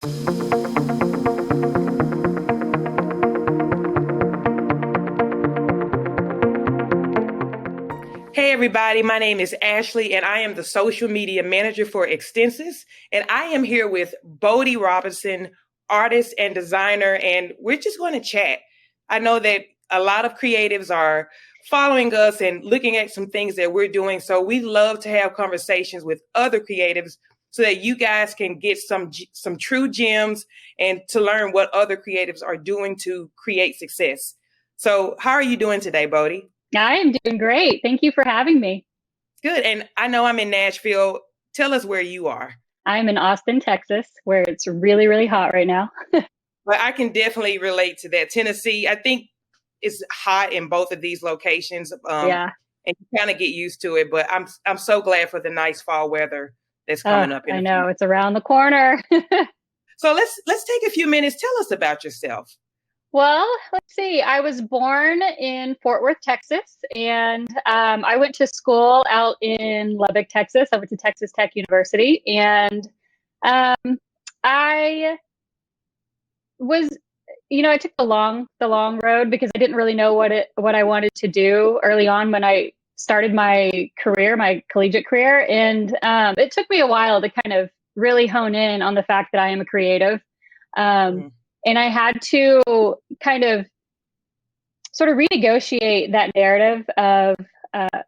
Hey everybody, my name is Ashley and I am the social media manager for Extensis, and I am here with Bode Robinson, artist and designer, and we're just going to chat. I know that a lot of creatives are following us and looking at some things that we're doing, so we love to have conversations with other creatives so that you guys can get some true gems and to learn what other creatives are doing to create success. So, how are you doing today, Bode? I am doing great. Thank you for having me. Good. And I know I'm in Nashville. Tell us where you are. I'm in Austin, Texas, where it's really, really hot right now. But I can definitely relate to that. Tennessee, I think it's hot in both of these locations. Yeah. And you kind of get used to it. But I'm so glad for the nice fall weather that's Oh, coming up in I a few. know it's around the corner. So let's take a few minutes. Tell us about yourself. Well, let's see. I was born in Fort Worth, Texas, and I went to school out in Lubbock, Texas. I went to Texas Tech University, and um, I was, I took the long road because I didn't really know what I wanted to do early on when I started my career, my collegiate career, and it took me a while to kind of really hone in on the fact that I am a creative. Um, Mhm. and I had to kind of sort of renegotiate that narrative of uh,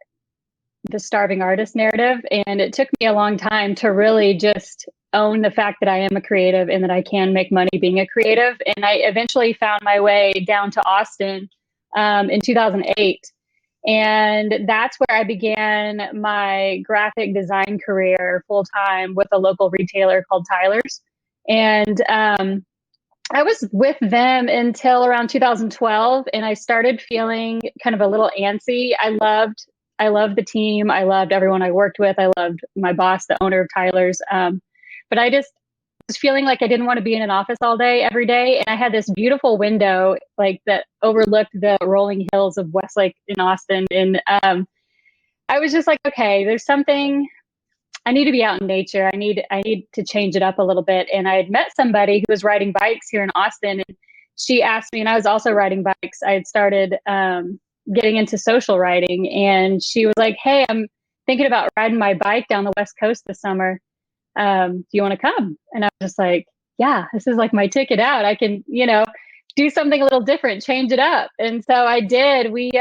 the starving artist narrative. And it took me a long time to really just own the fact that I am a creative and that I can make money being a creative. And I eventually found my way down to Austin in 2008. And that's where I began my graphic design career full time with a local retailer called Tyler's. And I was with them until around 2012, and I started feeling kind of a little antsy. I loved the team. I loved everyone I worked with. I loved my boss, the owner of Tyler's. But I just was feeling like I didn't want to be in an office all day, every day. And I had this beautiful window like that overlooked the rolling hills of Westlake in Austin. And I was just like, okay, there's something I need to be out in nature. I need to change it up a little bit. And I had met somebody who was riding bikes here in Austin, and she asked me, and I was also riding bikes. I had started getting into social riding, and she was like, "Hey, I'm thinking about riding my bike down the West Coast this summer. Do you want to come?" And I was just like, "Yeah, this is like my ticket out. I can, do something a little different, change it up." And so I did. We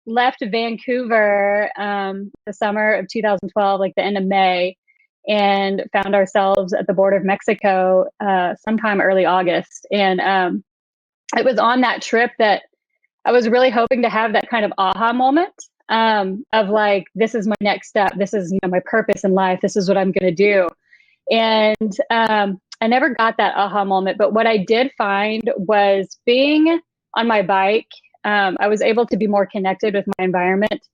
left Vancouver the summer of 2012, like the end of May, and found ourselves at the border of Mexico sometime early August. And it was on that trip that I was really hoping to have that kind of aha moment of like, this is my next step. This is, my purpose in life. This is what I'm going to do. And I never got that aha moment. But what I did find was being on my bike, I was able to be more connected with my environment.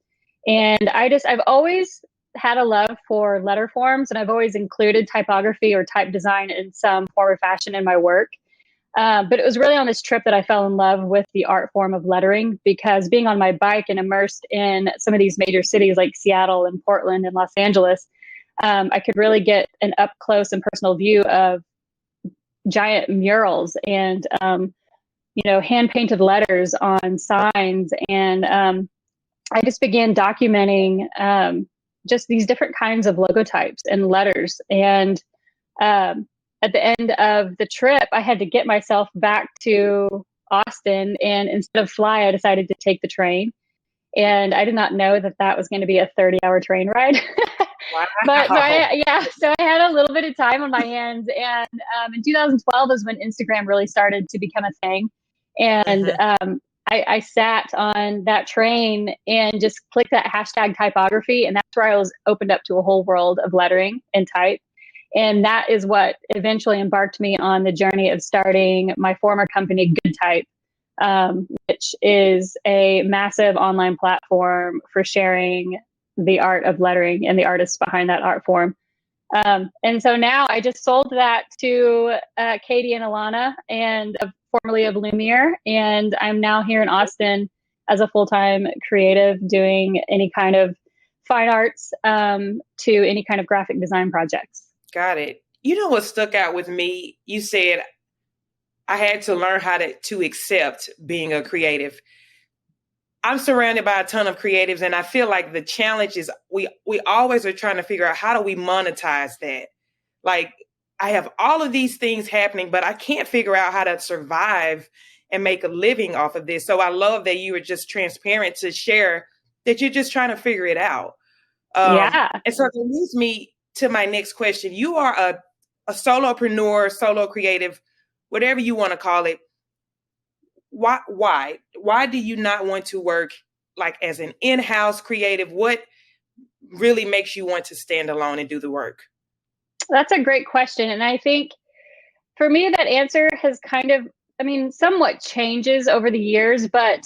And I've always had a love for letter forms, and I've always included typography or type design in some form or fashion in my work. But it was really on this trip that I fell in love with the art form of lettering, because being on my bike and immersed in some of these major cities like Seattle and Portland and Los Angeles, I could really get an up close and personal view of giant murals and, hand painted letters on signs. And I just began documenting just these different kinds of logotypes and letters. And at the end of the trip, I had to get myself back to Austin. And instead of fly, I decided to take the train. And I did not know that that was going to be a 30-hour train ride. But Wow. so I had a little bit of time on my hands. And in 2012 is when Instagram really started to become a thing. And Mhm. I sat on that train and just clicked that hashtag typography. And that's where I was opened up to a whole world of lettering and type. And that is what eventually embarked me on the journey of starting my former company, Good Type, which is a massive online platform for sharing the art of lettering and the artists behind that art form. And so now I just sold that to Katie and Alana, and formerly of Lumiere, and I'm now here in Austin as a full-time creative, doing any kind of fine arts to any kind of graphic design projects. Got it. You know what stuck out with me? You said I had to learn how to accept being a creative. I'm surrounded by a ton of creatives, and I feel like the challenge is we always are trying to figure out how do we monetize that. Like, I have all of these things happening, but I can't figure out how to survive and make a living off of this. So I love that you were just transparent to share that you're just trying to figure it out. Yeah, And so that leads me to my next question. You are a solopreneur, solo creative, whatever you want to call it. Why do you not want to work like as an in-house creative? What really makes you want to stand alone and do the work? that's a great question. And I think for me, that answer has kind of, I mean, somewhat changes over the years, but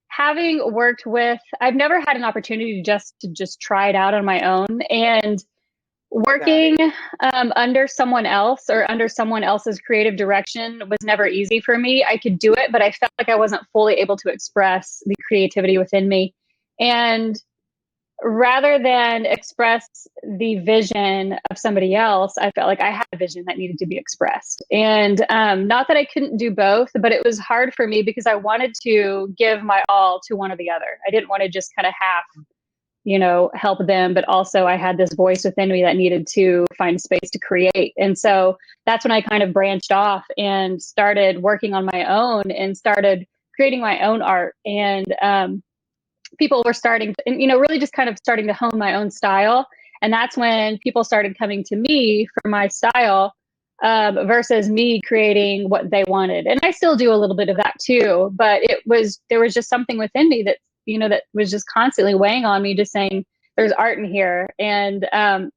having worked with, I've never had an opportunity to just try it out on my own. And Got working it. under someone else or under someone else's creative direction was never easy for me. I could do it, but I felt like I wasn't fully able to express the creativity within me. And rather than express the vision of somebody else, I felt like I had a vision that needed to be expressed. And not that I couldn't do both, but it was hard for me because I wanted to give my all to one or the other. I didn't want to just kind of half, help them, but also I had this voice within me that needed to find space to create. And so that's when I kind of branched off and started working on my own and started creating my own art. And people were starting to, and, really just kind of starting to hone my own style. And that's when people started coming to me for my style versus me creating what they wanted. And I still do a little bit of that too, but there was just something within me that, that was just constantly weighing on me, just saying, there's art in here. And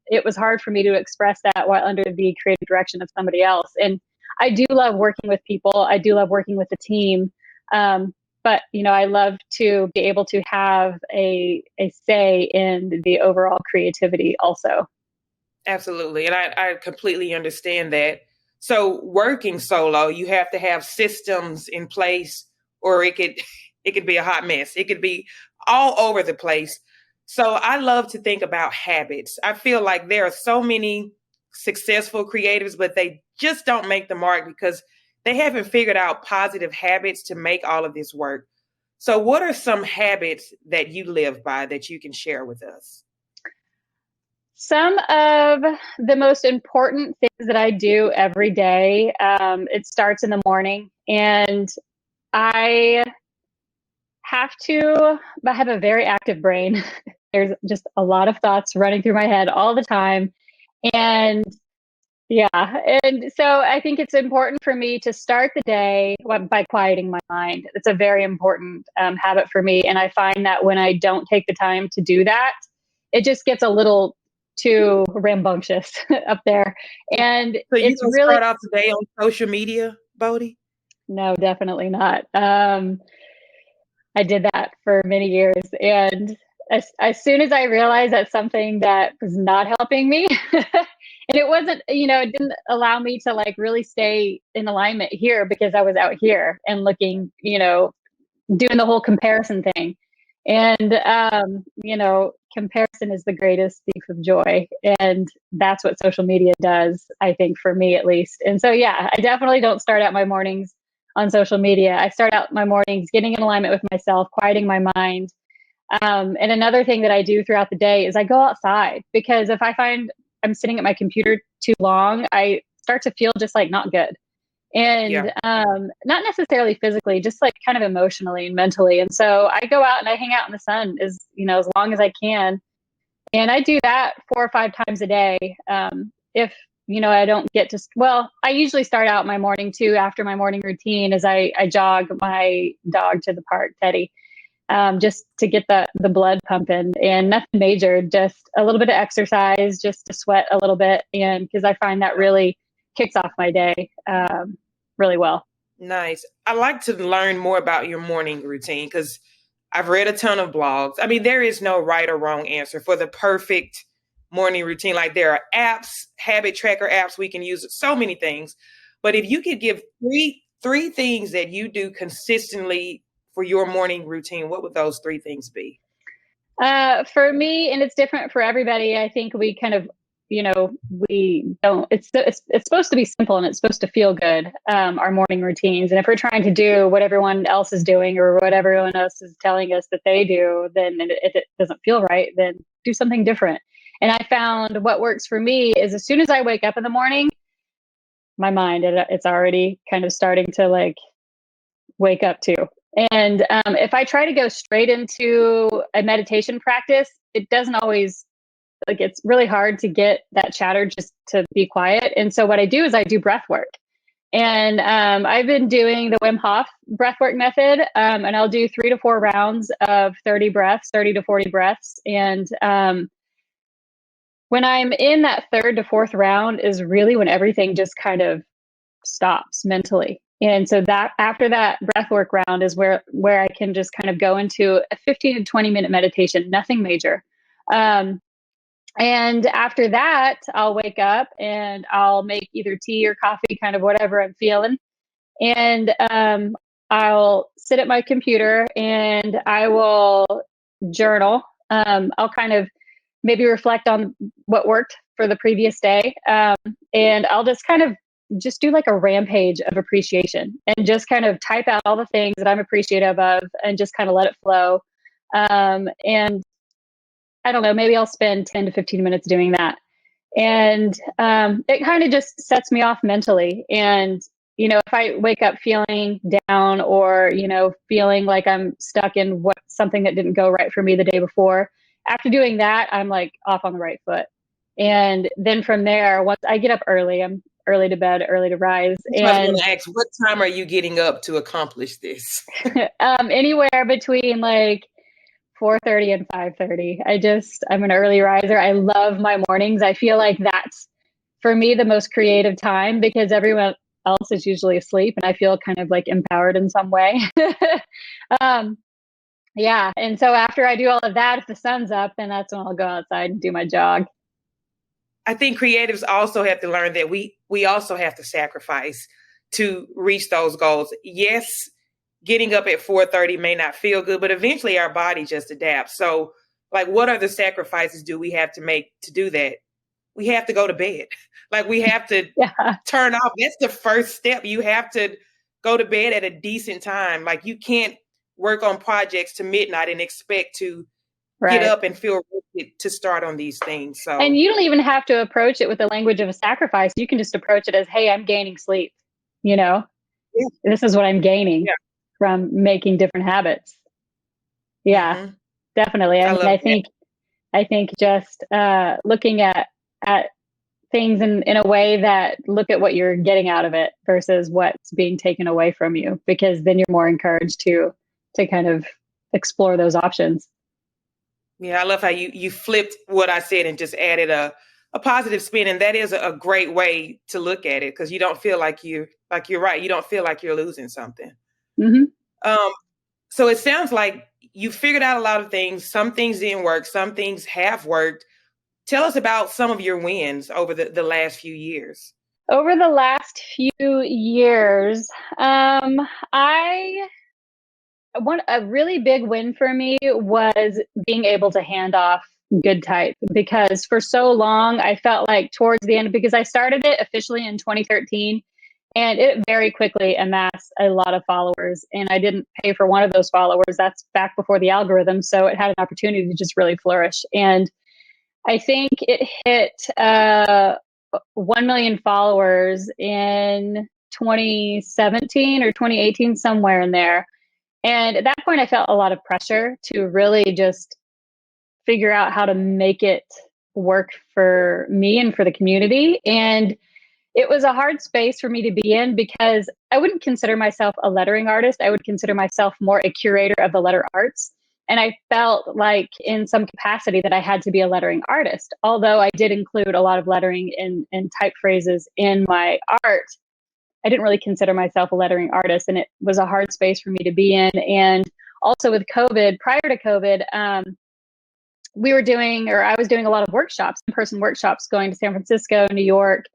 it was hard for me to express that while under the creative direction of somebody else. And I do love working with people. I do love working with the team. But I love to be able to have a say in the overall creativity also. Absolutely. And I completely understand that. So working solo, you have to have systems in place or it could be a hot mess. It could be all over the place. So I love to think about habits. I feel like there are so many successful creatives, but they just don't make the mark because they haven't figured out positive habits to make all of this work. So what are some habits that you live by that you can share with us? Some of the most important things that I do every day, it starts in the morning, and I I have a very active brain. There's just a lot of thoughts running through my head all the time. And yeah. And so I think it's important for me to start the day by quieting my mind. It's a very important habit for me. And I find that when I don't take the time to do that, it just gets a little too rambunctious up there. And So you it's don't really, start off the day on social media, Bodie? no, definitely not. I did that for many years. And as soon as I realized that's something that was not helping me, and it wasn't, it didn't allow me to like really stay in alignment here because I was out here and looking, doing the whole comparison thing. And, comparison is the greatest thief of joy. And that's what social media does, I think, for me at least. And so, yeah, I definitely don't start out my mornings on social media. I start out my mornings getting in alignment with myself, quieting my mind. And another thing that I do throughout the day is I go outside because if I find I'm sitting at my computer too long, I start to feel just like not good. Yeah. And not necessarily physically, just like kind of emotionally and mentally. And so I go out and I hang out in the sun as long as I can. And I do that 4 or 5 times a day. If I don't get to, well, I usually start out my morning too after my morning routine as I jog my dog to the park, Teddy, just to get the blood pumping, and nothing major, just a little bit of exercise, just to sweat a little bit. And because I find that really kicks off my day really well. Nice. I like to learn more about your morning routine because I've read a ton of blogs. I mean, there is no right or wrong answer for the perfect morning routine. Like there are apps, habit tracker apps we can use, so many things. But if you could give three things that you do consistently for your morning routine, what would those three things be? For me, and it's different for everybody, I think we kind of we don't, it's supposed to be simple and it's supposed to feel good, our morning routines. And if we're trying to do what everyone else is doing or what everyone else is telling us that they do, then if it doesn't feel right, then do something different. And I found what works for me is as soon as I wake up in the morning, my mind, it's already kind of starting to like wake up to. And if I try to go straight into a meditation practice, it doesn't always, like, it's really hard to get that chatter just to be quiet. And so what I do is I do breath work. And I've been doing the Wim Hof breathwork method, and I'll do 3 to 4 rounds of 30 breaths, 30 to 40 breaths. And when I'm in that 3rd to 4th round is really when everything just kind of stops mentally. And so that after that breathwork round is where I can just kind of go into a 15 to 20 minute meditation, nothing major. And after that, I'll wake up and I'll make either tea or coffee, kind of whatever I'm feeling. And I'll sit at my computer and I will journal. I'll kind of maybe reflect on what worked for the previous day. And I'll just kind of just do like a rampage of appreciation and just kind of type out all the things that I'm appreciative of and just kind of let it flow. And I don't know, maybe I'll spend 10 to 15 minutes doing that. And it kind of just sets me off mentally. And, if I wake up feeling down or, feeling like I'm stuck in something that didn't go right for me the day before, after doing that, I'm like off on the right foot. And then from there, once I get up early, I'm early to bed, early to rise. And I was going to ask, what time are you getting up to accomplish this? Anywhere between like 4:30 and 5:30. I'm an early riser. I love my mornings. I feel like that's, for me, the most creative time because everyone else is usually asleep and I feel kind of like empowered in some way. Yeah. And so after I do all of that, if the sun's up, then that's when I'll go outside and do my jog. I think creatives also have to learn that we also have to sacrifice to reach those goals. Yes, getting up at 4:30 may not feel good, but eventually our body just adapts. So, like, what are the sacrifices do we have to make to do that? We have to go to bed. Like, we have to turn off. That's the first step. You have to go to bed at a decent time. Like, you can't work on projects to midnight and expect to get up and feel ready to start on these things. So, and you don't even have to approach it with the language of a sacrifice. You can just approach it as, hey, I'm gaining sleep. This is what I'm gaining from making different habits. Yeah, definitely. I think just looking at things in a way that look at what you're getting out of it versus what's being taken away from you, because then you're more encouraged to kind of explore those options. Yeah, I love how you flipped what I said and just added a positive spin. And that is a great way to look at it because you don't feel like you're right. You don't feel like you're losing something. So it sounds like you figured out a lot of things. Some things didn't work. Some things have worked. Tell us about some of your wins over the last few years. Over the last few years, a really big win for me was being able to hand off good type, because for so long I felt like towards the end, because I started it officially in 2013 and it very quickly amassed a lot of followers, and I didn't pay for one of those followers. That's back before the algorithm. So it had an opportunity to just really flourish. And I think it hit 1 million followers in 2017 or 2018, somewhere in there. And at that point, I felt a lot of pressure to really just figure out how to make it work for me and for the community. And it was a hard space for me to be in because I wouldn't consider myself a lettering artist. I would consider myself more a curator of the letter arts. And I felt like in some capacity that I had to be a lettering artist, although I did include a lot of lettering and type phrases in my art. I didn't really consider myself a lettering artist, and it was a hard space for me to be in. And also with COVID, prior to COVID, I was doing a lot of workshops, in-person workshops, going to San Francisco, New York,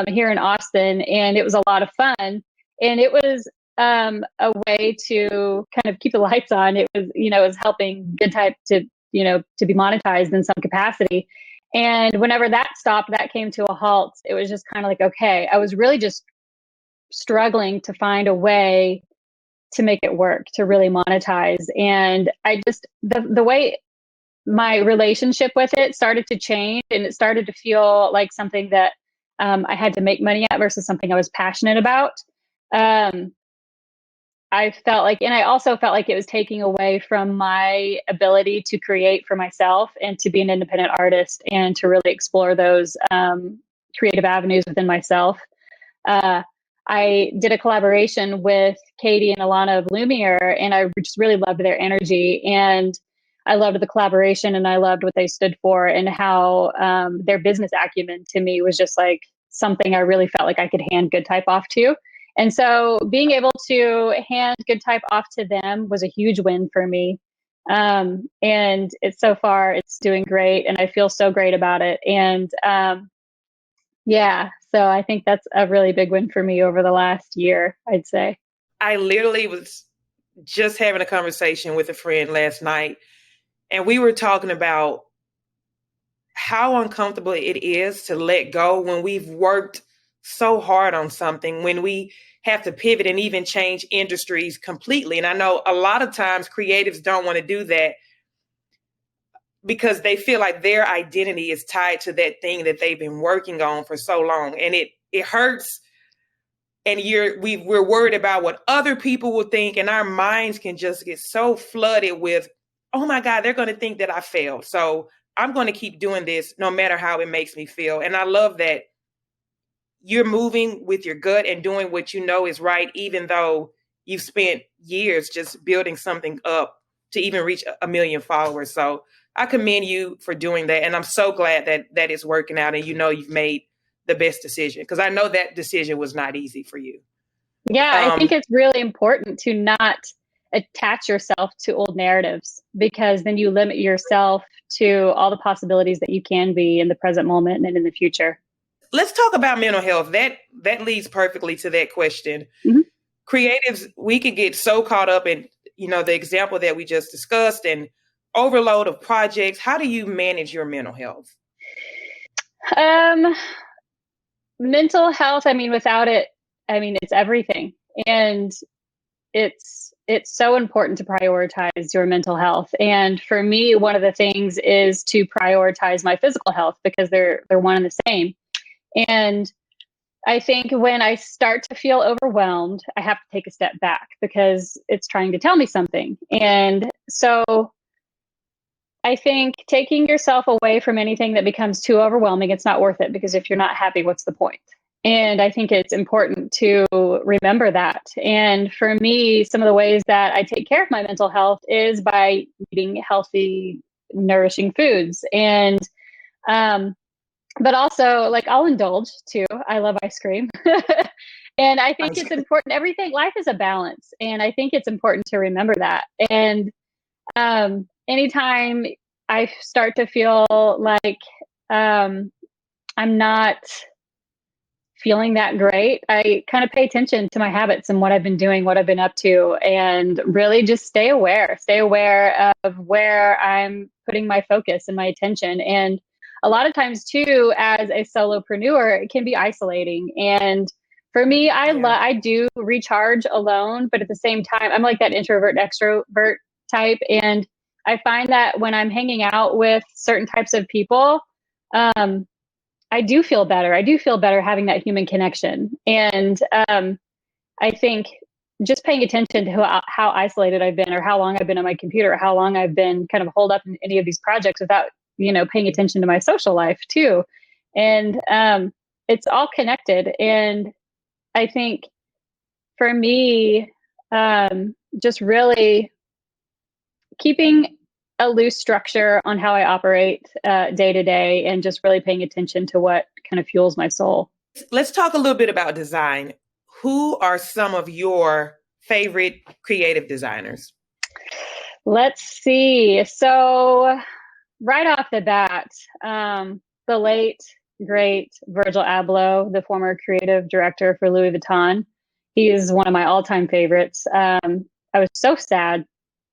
here in Austin, and it was a lot of fun. And it was a way to kind of keep the lights on. It was, it was helping good type to be monetized in some capacity. And whenever that stopped, that came to a halt, it was just kind of like, okay, I was really just struggling to find a way to make it work, to really monetize. And I just, the way my relationship with it started to change, and it started to feel like something that I had to make money at versus something I was passionate about. Um, I felt like, and I also felt like it was taking away from my ability to create for myself and to be an independent artist and to really explore those creative avenues within myself. Uh, I did a collaboration with Katie and Alana of Lumiere, and I just really loved their energy. And I loved the collaboration, and I loved what they stood for, and how their business acumen to me was just like something I really felt like I could hand Good Type off to. And so being able to hand Good Type off to them was a huge win for me. And it's so far, it's doing great, and I feel so great about it. And yeah, so I think that's a really big win for me over the last year, I'd say. I literally was just having a conversation with a friend last night, and we were talking about how uncomfortable it is to let go when we've worked so hard on something, when we have to pivot and even change industries completely. And I know a lot of times creatives don't want to do that because they feel like their identity is tied to that thing that they've been working on for so long. And it hurts, and we're worried about what other people will think, and our minds can just get so flooded with, oh my God, they're going to think that I failed. So I'm going to keep doing this no matter how it makes me feel. And I love that you're moving with your gut and doing what you know is right, even though you've spent years just building something up to even reach a million followers. So I commend you for doing that. And I'm so glad that it's working out, and you know you've made the best decision, because I know that decision was not easy for you. Yeah, I think it's really important to not attach yourself to old narratives, because then you limit yourself to all the possibilities that you can be in the present moment and in the future. Let's talk about mental health. That leads perfectly to that question. Mm-hmm. Creatives, we could get so caught up in, the example that we just discussed, and overload of projects. How do you manage your mental health? Mental health, I mean, without it, I mean, it's everything. And it's so important to prioritize your mental health. And for me, one of the things is to prioritize my physical health, because they're one and the same. And I think when I start to feel overwhelmed, I have to take a step back, because it's trying to tell me something. And so I think taking yourself away from anything that becomes too overwhelming, it's not worth it, because if you're not happy, what's the point? And I think it's important to remember that. And for me, some of the ways that I take care of my mental health is by eating healthy, nourishing foods. And, but also, like, I'll indulge too. I love ice cream. And I think it's important. Life is a balance. And I think it's important to remember that. And anytime I start to feel like I'm not feeling that great, I kind of pay attention to my habits and what I've been doing, what I've been up to, and really just stay aware of where I'm putting my focus and my attention. And a lot of times too, as a solopreneur, it can be isolating. And for me, I do recharge alone, but at the same time, I'm like that introvert extrovert type. And I find that when I'm hanging out with certain types of people, I do feel better. I do feel better having that human connection. And I think just paying attention to how isolated I've been, or how long I've been on my computer, or how long I've been kind of holed up in any of these projects without, paying attention to my social life too. And it's all connected. And I think for me, just really keeping a loose structure on how I operate day to day, and just really paying attention to what kind of fuels my soul. Let's talk a little bit about design. Who are some of your favorite creative designers? Let's see. So right off the bat, the late, great Virgil Abloh, the former creative director for Louis Vuitton, he is one of my all-time favorites. I was so sad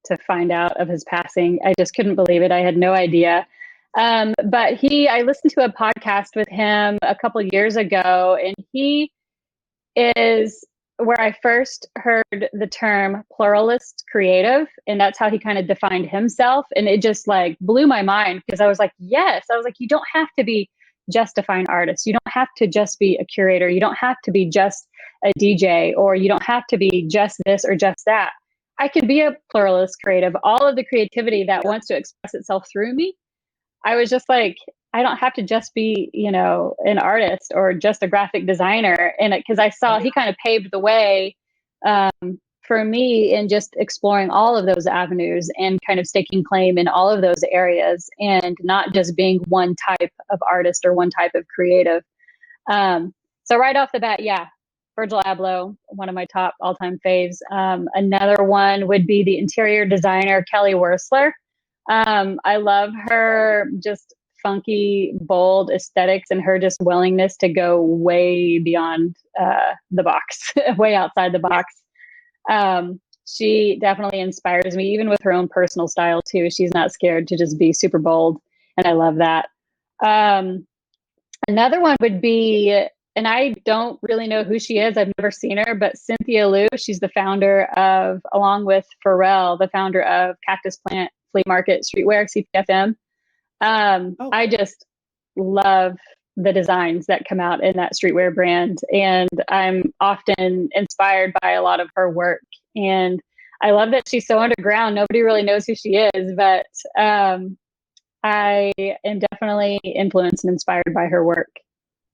to find out of his passing. I just couldn't believe it. I had no idea. But I listened to a podcast with him a couple years ago, and he is where I first heard the term pluralist creative. And that's how he kind of defined himself. And it just like blew my mind, because I was like, yes, I was like, you don't have to be just a fine artist. You don't have to just be a curator. You don't have to be just a DJ, or you don't have to be just this or just that. I can be a pluralist creative. All of the creativity that wants to express itself through me. I was just like, I don't have to just be, an artist or just a graphic designer. And because I saw he kind of paved the way for me in just exploring all of those avenues and kind of staking claim in all of those areas, and not just being one type of artist or one type of creative. So right off the bat, yeah, Virgil Abloh, one of my top all-time faves. Another one would be the interior designer, Kelly Wearstler. I love her just funky, bold aesthetics, and her just willingness to go way beyond the box, way outside the box. She definitely inspires me, even with her own personal style too. She's not scared to just be super bold, and I love that. Another one would be, and I don't really know who she is, I've never seen her, but Cynthia Liu. She's the founder of, along with Pharrell, the founder of Cactus Plant Flea Market Streetwear, CPFM. I just love the designs that come out in that streetwear brand, and I'm often inspired by a lot of her work. And I love that she's so underground. Nobody really knows who she is, but I am definitely influenced and inspired by her work.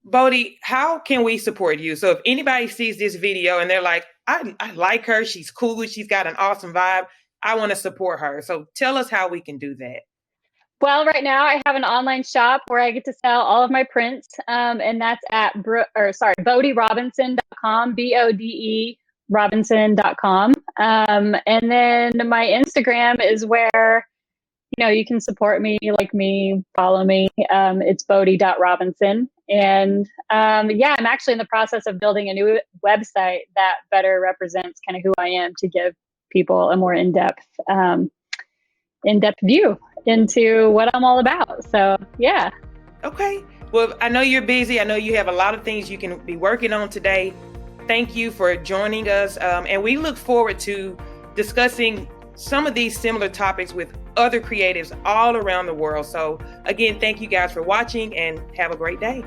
Bode, how can we support you? So if anybody sees this video and they're like, I like her, she's cool, she's got an awesome vibe, I want to support her. So tell us how we can do that. Well, right now I have an online shop where I get to sell all of my prints, and that's at BodeRobinson.com, BODE Robinson.com. And then my Instagram is where, you can support me, like me, follow me. It's Bode.Robinson. And yeah, I'm actually in the process of building a new website that better represents kind of who I am, to give people a more in-depth view into what I'm all about. So yeah. Okay. Well, I know you're busy. I know you have a lot of things you can be working on today. Thank you for joining us. And we look forward to discussing some of these similar topics with other creatives all around the world. So again, thank you guys for watching, and have a great day.